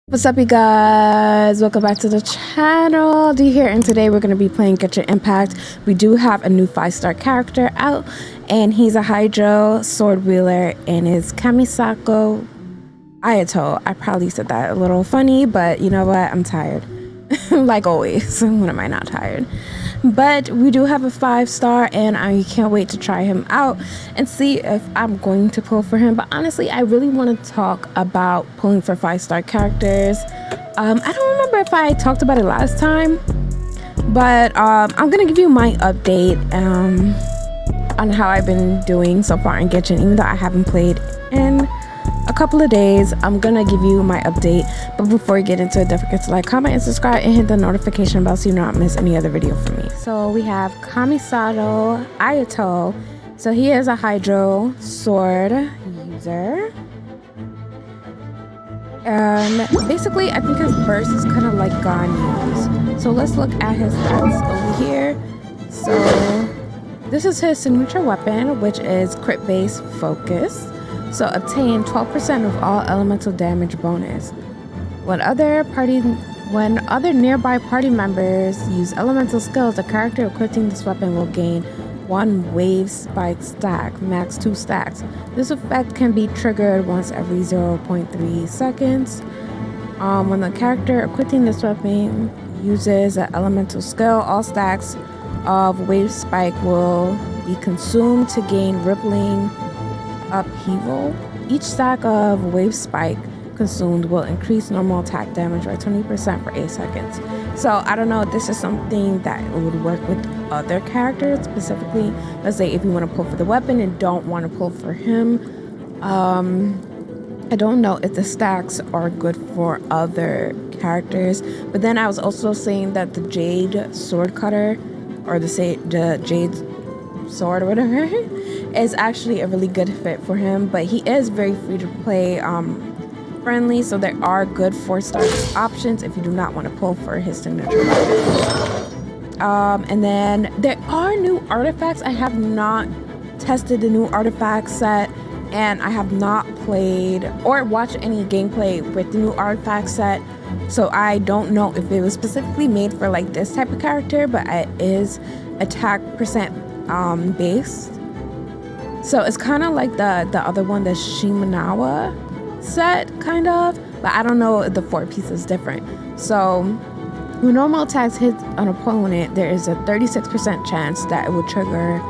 What's up, you guys? Welcome back to the channel. D here, and today we're going to be playing Genshin Impact. We do have a new 5-star character out, and he's a Hydro sword wheeler, and is Kamisako Ayato. I probably said that a little funny, but you know what? I'm tired. Like always. When am I not tired? But we do have a 5-star, and I can't wait to try him out and see if I'm going to pull for him. But honestly, I really want to talk about pulling for 5-star characters. I don't remember if I talked about it last time, but I'm gonna give you my update on how I've been doing so far in Genshin. Even though I haven't played in a couple of days, I'm gonna give you my update. But before we get into it, don't forget to like, comment, and subscribe, and hit the notification bell so you don't miss any other video from me. So we have Kamisako Ayato. So he is a Hydro sword user, and basically I think his burst is kind of like Ganyu's. So let's look at his stats over here. So this is his signature weapon, which is crit base focus. So obtain 12% of all elemental damage bonus. When other nearby party members use elemental skills, the character equipping this weapon will gain 1 wave spike stack, max 2 stacks. This effect can be triggered once every 0.3 seconds. When the character equipping this weapon uses an elemental skill, all stacks of wave spike will be consumed to gain rippling upheaval. Each stack of wave spike consumed will increase normal attack damage by 20% for 8 seconds. So I don't know if this is something that would work with other characters, specifically, let's say if you want to pull for the weapon and don't want to pull for him. I don't know if the stacks are good for other characters, but then I was also saying that the Jade sword cutter, or the Jade sword or whatever, is actually a really good fit for him. But he is very free to play friendly, so there are good 4-star options if you do not want to pull for his signature weapon. And then there are new artifacts. I have not tested the new artifact set, and I have not played or watched any gameplay with the new artifact set, so I don't know if it was specifically made for like this type of character, but it is attack percent based. So it's kind of like the other one, the Shimenawa set, kind of, but I don't know if the 4-piece is different. So when normal attacks hit an opponent, there is a 36% chance that it will trigger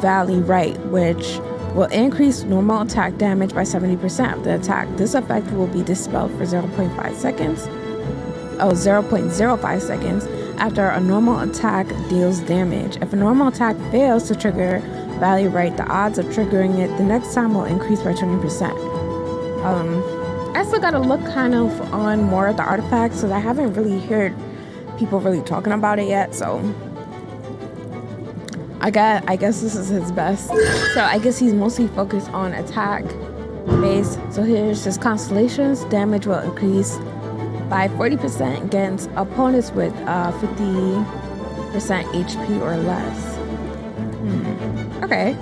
DvRhii, which will increase normal attack damage by 70% of the attack. This effect will be dispelled for 0.05 seconds after a normal attack deals damage. If a normal attack fails to trigger DvRhii, the odds of triggering it the next time will increase by 20%. I still gotta look kind of on more of the artifacts, because I haven't really heard people really talking about it yet. So I guess this is his best. So I guess he's mostly focused on attack base. So here's his constellations. Damage will increase by 40% against opponents with 50% HP or less. Okay,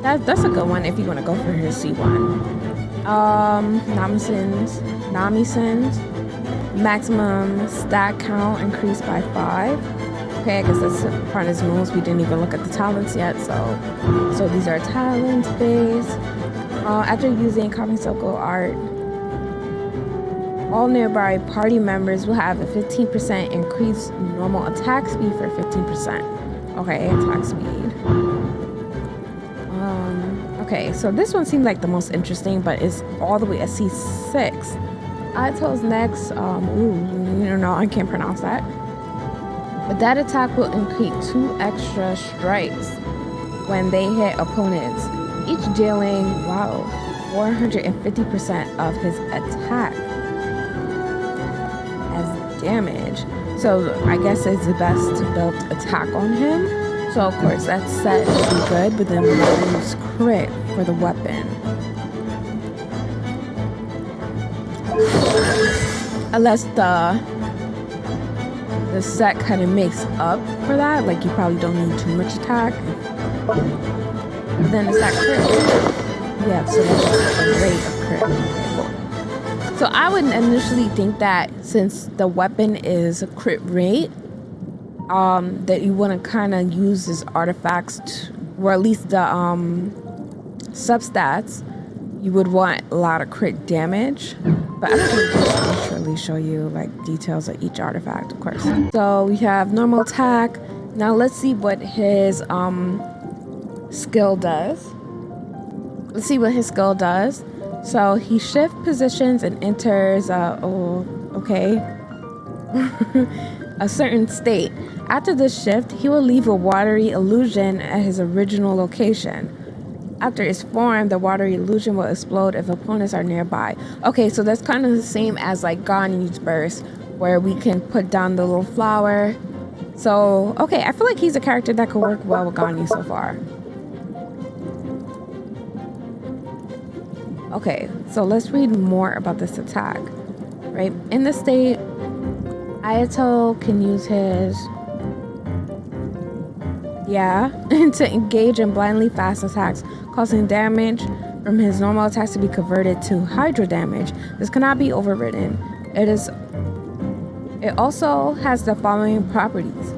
that's a good one if you want to go for his C1. Namisens maximum stack count increased by 5. Okay, I guess that's part of his moves. We didn't even look at the talents yet, so these are talents based. After using Kamisako art, all nearby party members will have a 15% increased normal attack speed for 15%. Okay, attack speed. Okay, so this one seemed like the most interesting, but it's all the way at C6. Ayato's next, I can't pronounce that. But that attack will increase 2 extra strikes when they hit opponents, each dealing, 450% of his attack as damage. So I guess it's the best to build attack on him. So of course that set would be good, but then we use crit for the weapon. Unless the set kind of makes up for that, like you probably don't need too much attack. But then it's that crit. Yeah, so that's a rate of crit. Okay, cool. So I would initially think that since the weapon is crit rate, that you want to kind of use his artifacts, or at least the substats. You would want a lot of crit damage, but I can surely show you like details of each artifact, of course. So we have normal attack. Now let's see what his skill does. Let's see what his skill does. So he shifts positions and enters a certain state. After this shift, he will leave a watery illusion at his original location. After it's formed, the watery illusion will explode if opponents are nearby. Okay, so that's kind of the same as like Ganyu's burst, where we can put down the little flower. So, okay, I feel like he's a character that could work well with Ganyu so far. Okay, so let's read more about this attack. Right, in this state, Ayato can use his to engage in blindly fast attacks, causing damage from his normal attacks to be converted to hydro damage. This cannot be overridden. It also has the following properties.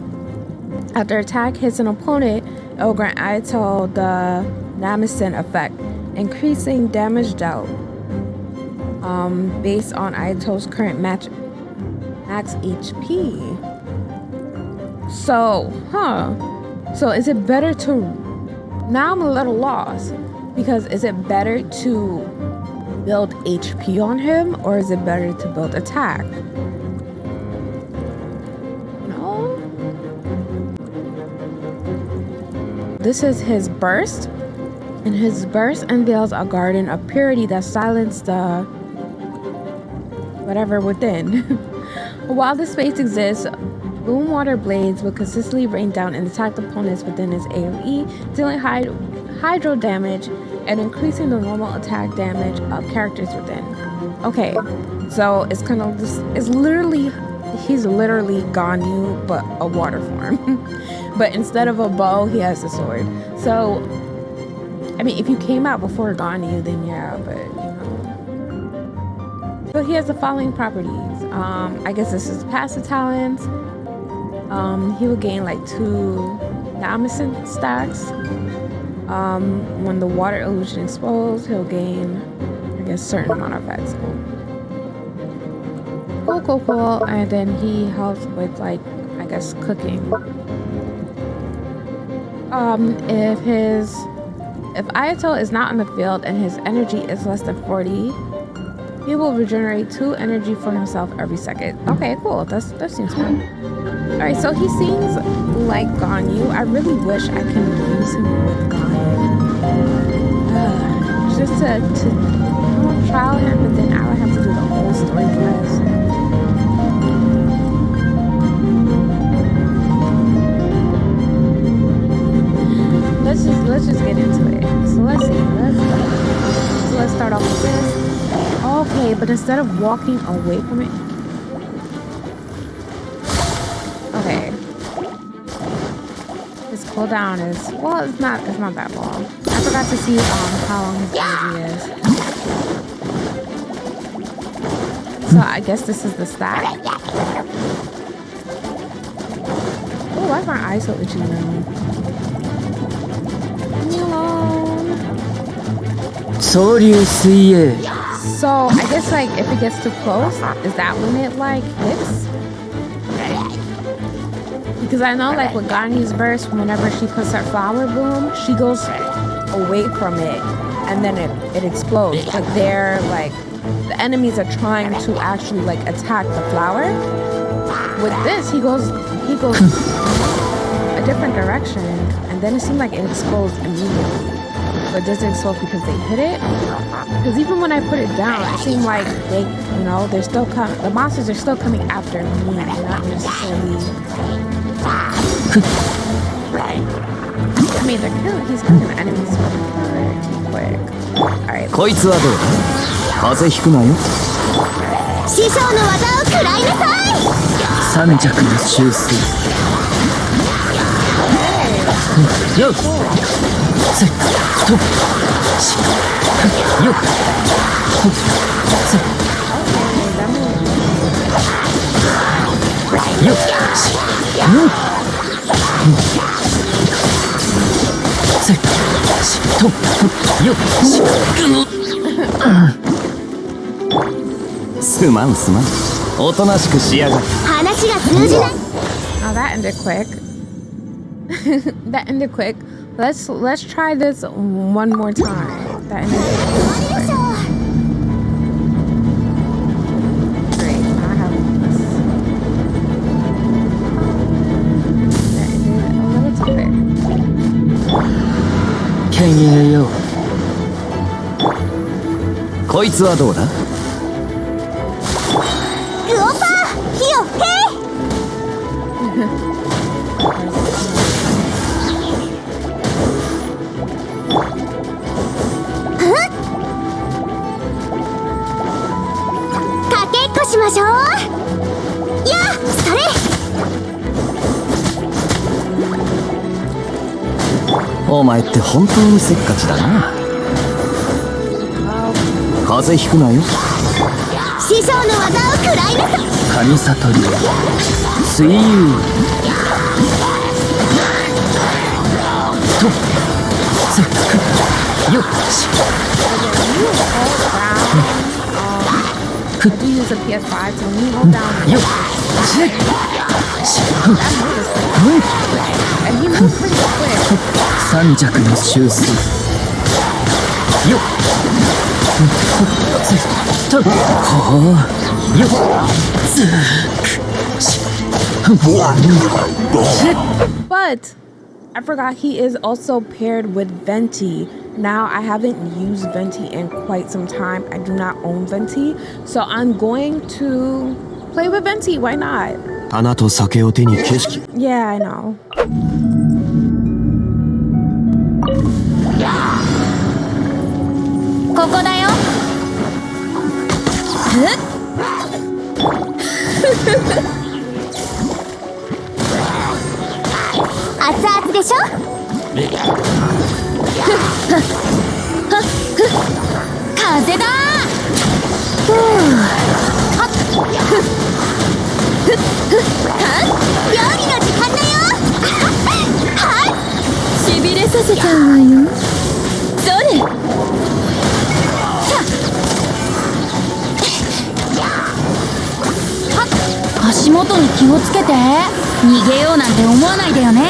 After attack hits an opponent, it will grant Ayato the Namisen effect, increasing damage dealt based on Ayato's current max HP. So is it better to... Now I'm a little lost, because is it better to build HP on him, or is it better to build attack? No? This is his burst, and his burst unveils a garden of purity that silenced the whatever within. While the space exists, boom water blades will consistently rain down and attack opponents within his AoE, dealing hydro damage and increasing the normal attack damage of characters within. Okay, so it's kind of this. He's literally Ganyu, but a water form. But instead of a bow, he has a sword. So, I mean, if you came out before Ganyu, then yeah, but you know. So he has the following properties. I guess this is passive talents. He will gain like 2 Namisen stacks. When the water illusion explodes, he'll gain, I guess, certain amount of effects. Cool. And then he helps with like, I guess, cooking. If Ayato is not in the field and his energy is less than 40, he will regenerate 2 energy for himself every second. Okay, cool. That seems fun. Alright, so he seems like Ganyu. I really wish I can use him with Ganyu. Just to trial him, but then I would have to do the whole story quest. Let's just get into it. So let's see. Let's start off with this. Okay, but instead of walking away from it. Okay. His cooldown is, well, it's not that long. I forgot to see how long his energy is. So I guess this is the stat. Oh, why is my eye so itchy now? Leave me alone. So I guess like if it gets too close, is that when it like hits? Because I know like with Ganyu's burst, whenever she puts her flower bloom, she goes away from it and then it explodes. But they're like, the enemies are trying to actually like attack the flower. With this, he goes a different direction, and then it seemed like it explodes immediately. But does it explode because they hit it? Because even when I put it down, it seemed like they, you know, they're still coming. The monsters are still coming after me, not necessarily. I mean, he's killing the enemies pretty quick. Alright. Oh, that ended quick. That ended quick. Let's try this one more time. That ended quick. Great. Now I have this. That ended a little too quick. 権威よ。こいつはどうだ？グオパー火を吹け。かけっこしましょう。やあ、それ。お前って本当にせっかちだな。風邪ひくなよ。師匠の技を食らいなさい。神悟り水遊とせっかくよっし I do use a PS5, so when you hold down,よっし and he moves pretty quick. 三尺の修正よっせっとほうよっつくし But I forgot he is also paired with Venti. Now I haven't used Venti in quite some time. I do not own Venti, so I'm going to play with Venti. Why not? 花と酒を手に景色 Yeah, I know. ここだよ。熱々でしょ。風だ。料理の時間だよ。しびれさせちゃうわよ。それ。足元に気をつけて。逃げようなんて思わないでよね。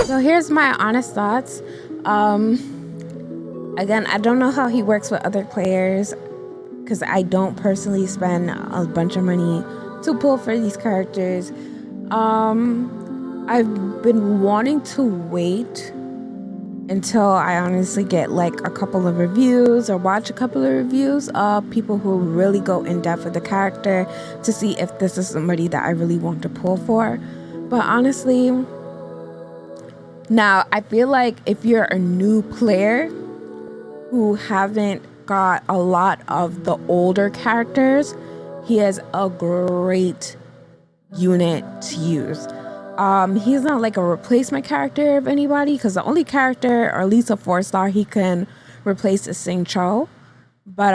So here's my honest thoughts. Again, I don't know how he works with other players because I don't personally spend a bunch of money to pull for these characters. I've been wanting to wait until I honestly get like a couple of reviews or watch a couple of reviews of people who really go in depth with the character to see if this is somebody that I really want to pull for. But honestly, now I feel like if you're a new player who haven't got a lot of the older characters, he is a great unit to use. He's not like a replacement character of anybody, because the only character, or at least a 4-star, he can replace is Sing Cho. But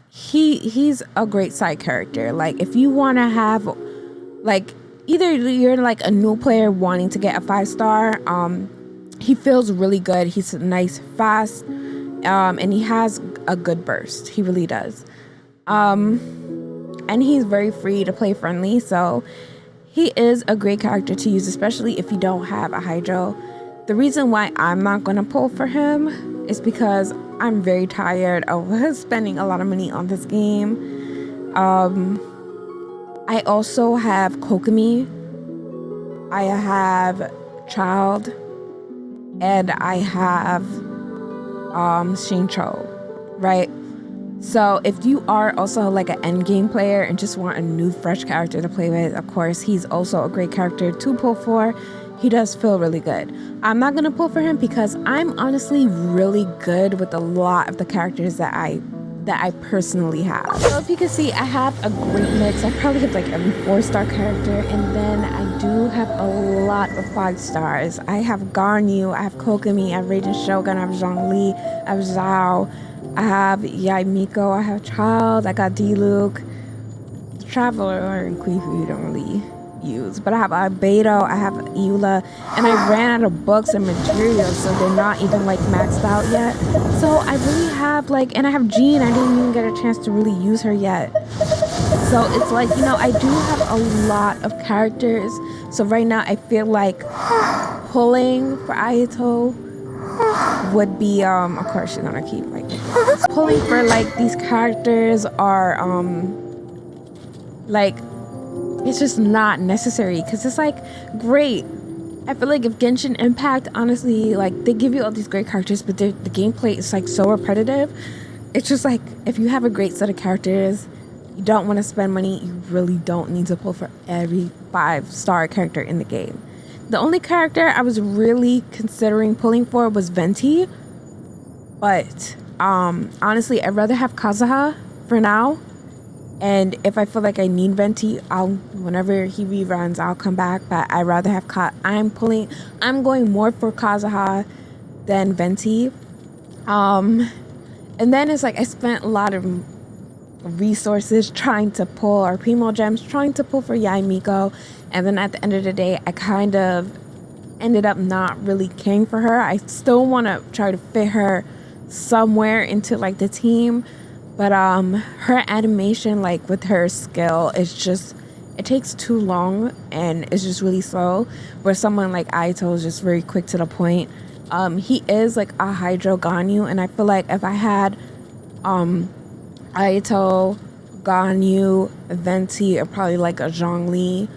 he's a great side character. Like if you want to have like either you're like a new player wanting to get a 5-star, he feels really good. He's nice, fast, and he has a good burst. He really does. And he's very free to play friendly, so he is a great character to use, especially if you don't have a Hydro. The reason why I'm not going to pull for him is because I'm very tired of spending a lot of money on this game. I also have Kokomi, I have Child, and I have Shincho, right? So if you are also like an endgame player and just want a new fresh character to play with, of course, he's also a great character to pull for. He does feel really good. I'm not going to pull for him because I'm honestly really good with a lot of the characters that I that I personally have. So if you can see, I have a great mix. I probably have like every 4-star character, and then I do have a lot of 5 stars. I have Ganyu, I have Kokomi, I have Raiden Shogun, I have Zhongli, I have Zhao, I have Yaimiko, I have Child, I got Diluc, Traveler, or Quifu you don't really use, but I have Beto, I have Eula, and I ran out of books and materials, so they're not even like maxed out yet. So I really have like, and I have Jean, I didn't even get a chance to really use her yet. So it's like, you know, I do have a lot of characters. So right now I feel like pulling for Ayato would be of course she's gonna keep like pulling for like these characters are like it's just not necessary, because it's like great. I feel like if Genshin Impact, honestly, like they give you all these great characters, but the gameplay is like so repetitive. It's just like if you have a great set of characters, you don't want to spend money, you really don't need to pull for every 5-star character in the game. The only character I was really considering pulling for was Venti, but honestly I'd rather have Kazuha for now. And if I feel like I need Venti, whenever he reruns, I'll come back. But I'd rather have I'm going more for Kazuha than Venti. And then it's like I spent a lot of resources trying to pull our Primo Gems, trying to pull for Yaimiko. And then at the end of the day, I kind of ended up not really caring for her. I still want to try to fit her somewhere into like the team. But her animation, like with her skill, is just, it takes too long and it's just really slow. Where someone like Ayato is just very quick to the point. He is like a Hydro Ganyu, and I feel like if I had Ayato, Ganyu, Venti, or probably like a Zhongli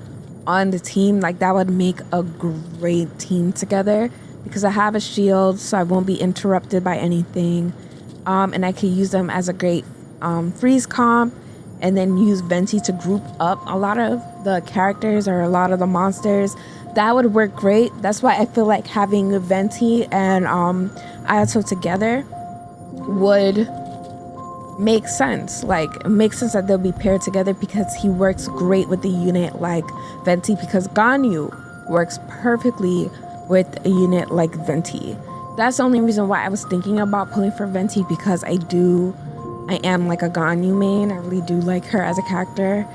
on the team, like that would make a great team together, because I have a shield, so I won't be interrupted by anything. And I could use them as a great freeze comp, and then use Venti to group up a lot of the characters or a lot of the monsters. That would work great. That's why I feel like having Venti and Ayato together would make sense. Like, it makes sense that they'll be paired together, because he works great with a unit like Venti, because Ganyu works perfectly with a unit like Venti. That's the only reason why I was thinking about pulling for Venti, because I am like a Ganyu main. I really do like her as a character.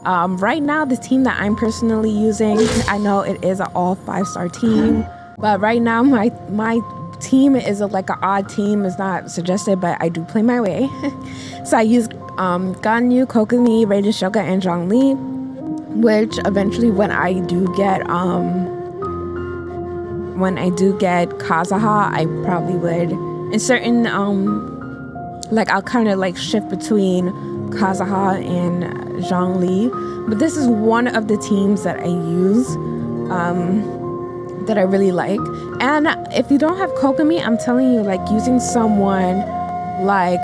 Right now, the team that I'm personally using, I know it is an all 5-star team, but right now my team is like an odd team. It's not suggested, but I do play my way. So I use Ganyu, Kokomi, Raiden Shogun, and Zhongli, which eventually when I do get Kazuha, I probably would, in certain like I'll kind of like shift between Kazuha and Zhongli. But this is one of the teams that I use that I really like. And if you don't have Kokomi, I'm telling you, like using someone like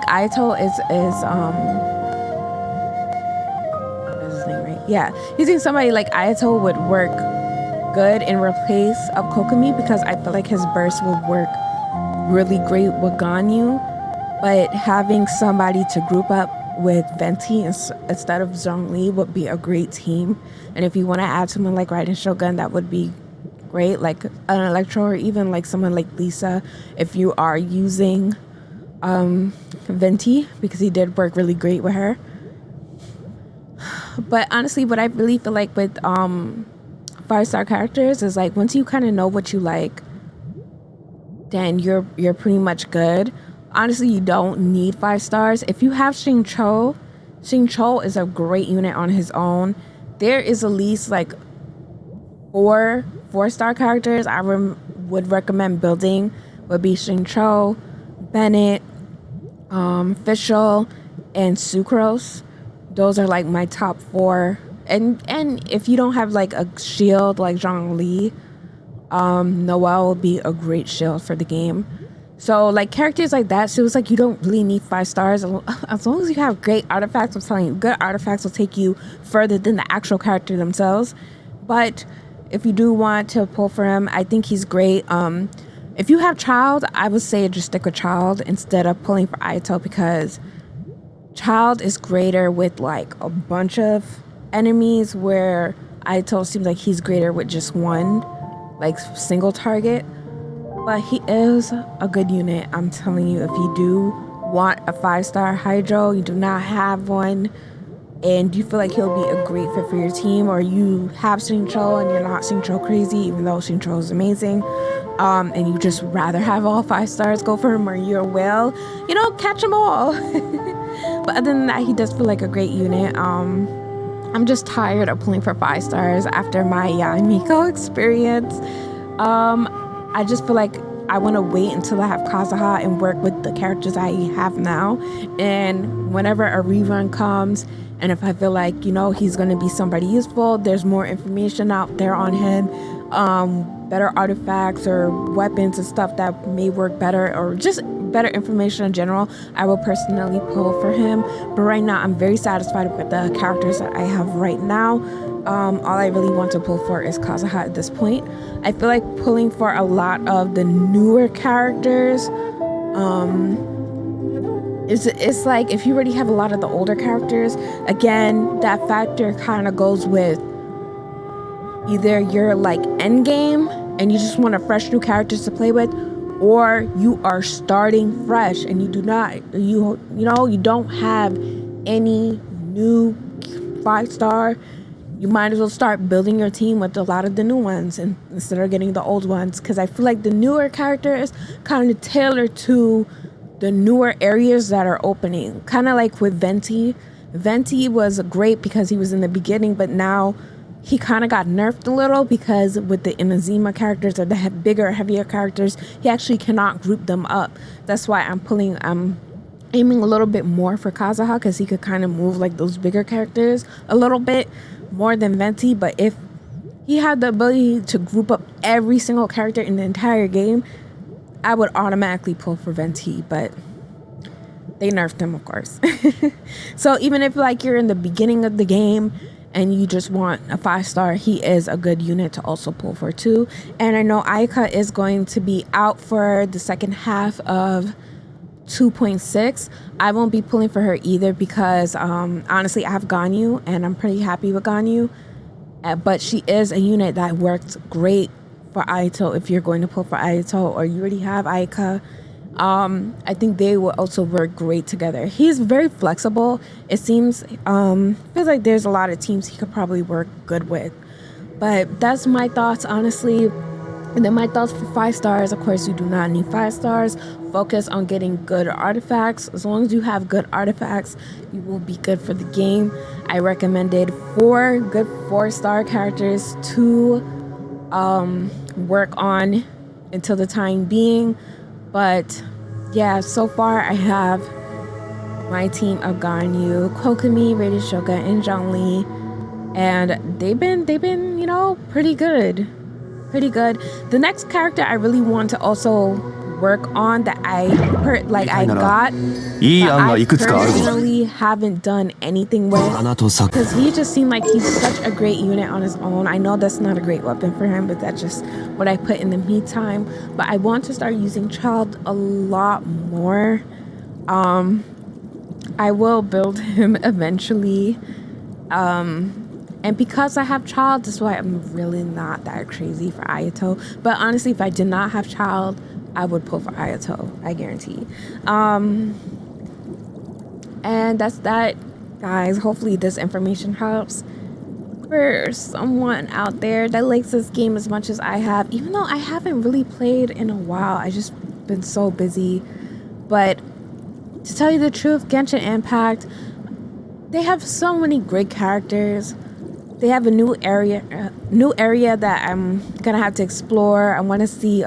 Ayato is what is his name, right? Yeah, using somebody like Ayato would work good in replace of Kokomi, because I feel like his burst will work really great with Ganyu. But having somebody to group up with Venti instead of Zhongli would be a great team. And if you want to add someone like Raiden Shogun, that would be great, like an Electro, or even like someone like Lisa, if you are using Venti, because he did work really great with her. But honestly, what I really feel like with 5-star characters is like, once you kind of know what you like, then you're pretty much good. Honestly, you don't need 5 stars. If you have Xingqiu is a great unit on his own. There is at least like 4-star characters I would recommend building. Would be Xingqiu, Bennett, Fischl, and Sucrose. Those are like my top 4. And if you don't have like a shield like Zhongli, Noelle will be a great shield for the game. So like characters like that, so it's like you don't really need 5 stars as long as you have great artifacts. I'm telling you, good artifacts will take you further than the actual character themselves. But if you do want to pull for him, I think he's great. If you have Child, I would say just stick with Child instead of pulling for Ayato, because Child is greater with like a bunch of enemies, where Ayato seems like he's greater with just one, like single target. But he is a good unit. I'm telling you, if you do want a 5-star Hydro, you do not have one, and you feel like he'll be a great fit for your team, or you have Xingqiu and you're not Xingqiu crazy, even though Xingqiu is amazing, and you just rather have all 5 stars, go for him, or you're a whale, catch them all. But other than that, he does feel like a great unit. I'm just tired of pulling for 5 stars after my Miko experience. I just feel like I want to wait until I have Kazuha and work with the characters I have now. And whenever a rerun comes, and if I feel like, he's going to be somebody useful, there's more information out there on him, better artifacts or weapons and stuff that may work better, or just better information in general, I will personally pull for him. But right now, I'm very satisfied with the characters that I have right now. All I really want to pull for is Kazuha at this point. I feel like pulling for a lot of the newer characters, it's like if you already have a lot of the older characters, again, that factor kind of goes with either you're like end game and you just want a fresh new characters to play with, or you are starting fresh and you do not, you don't have any new 5-star. You might as well start building your team with a lot of the new ones instead of getting the old ones, because I feel like the newer characters kind of tailor to the newer areas that are opening. Kind of like with Venti. Venti was great because he was in the beginning, but now he kind of got nerfed a little, because with the Inazuma characters or the bigger, heavier characters, he actually cannot group them up. That's why I'm aiming a little bit more for Kazuha, because he could kind of move like those bigger characters a little bit more than Venti. But if he had the ability to group up every single character in the entire game, I would automatically pull for Venti, but they nerfed him, of course. So even if like you're in the beginning of the game and you just want a 5-star, he is a good unit to also pull for too. And I know Ayaka is going to be out for the second half of 2.6. I won't be pulling for her either, because honestly, I have Ganyu and I'm pretty happy with Ganyu. But she is a unit that works great for Ayato if you're going to pull for Ayato, or you already have Ayaka. I think they will also work great together. He's very flexible. It seems, feels like there's a lot of teams he could probably work good with. But that's my thoughts, honestly. And then my thoughts for 5 stars, of course, you do not need 5 stars. Focus on getting good artifacts. As long as you have good artifacts, you will be good for the game. I recommended 4 good 4-star characters to work on until the time being. But yeah, so far I have my team of Ganyu, Kokomi, Rated Shoga, and Zhongli, and they've been pretty good. The next character I really want to also work on that I got, but I personally haven't done anything with, because he just seemed like he's such a great unit on his own. I know that's not a great weapon for him, but that's just what I put in the meantime. But I want to start using Child a lot more. I will build him eventually. And because I have Child, that's why I'm really not that crazy for Ayato. But honestly, if I did not have Child, I would pull for Ayato, I guarantee. And that's that, guys. Hopefully this information helps for someone out there that likes this game as much as I have, even though I haven't really played in a while. I just been so busy. But to tell you the truth, Genshin Impact, they have so many great characters. They have a new area that I'm gonna have to explore. I want to see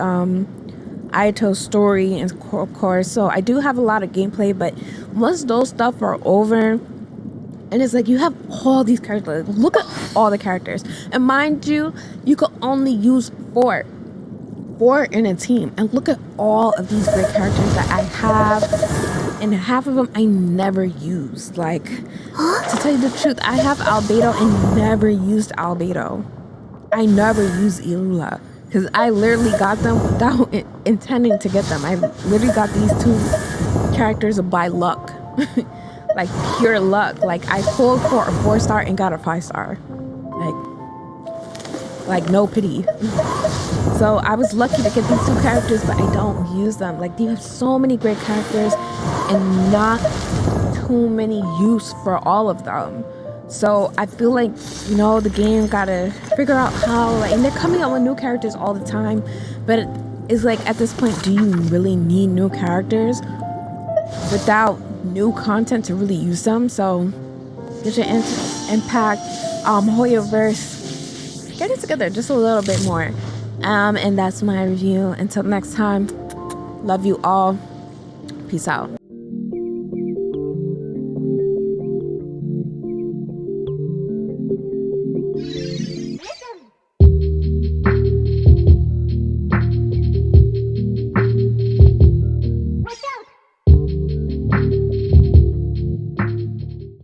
Ayato's story, and of course, so I do have a lot of gameplay. But once those stuff are over, and it's like you have all these characters. Look at all the characters, and mind you, you could only use four in a team. And look at all of these great characters that I have, and half of them I never used. Like, to tell you the truth, I have Albedo and never used Albedo. I never used Ilula. because I literally got them without intending to get them. I literally got these 2 characters by luck. Like pure luck. Like I pulled for a 4-star and got a 5-star. Like no pity. So I was lucky to get these 2 characters, but I don't use them. Like they have so many great characters and not too many use for all of them. So I feel like, you know, the game gotta figure out how, like, and they're coming out with new characters all the time, but it's like at this point, do you really need new characters without new content to really use them? So get your impact, Hoyoverse, get it together just a little bit more. And that's my review. Until next time, love you all. Peace out.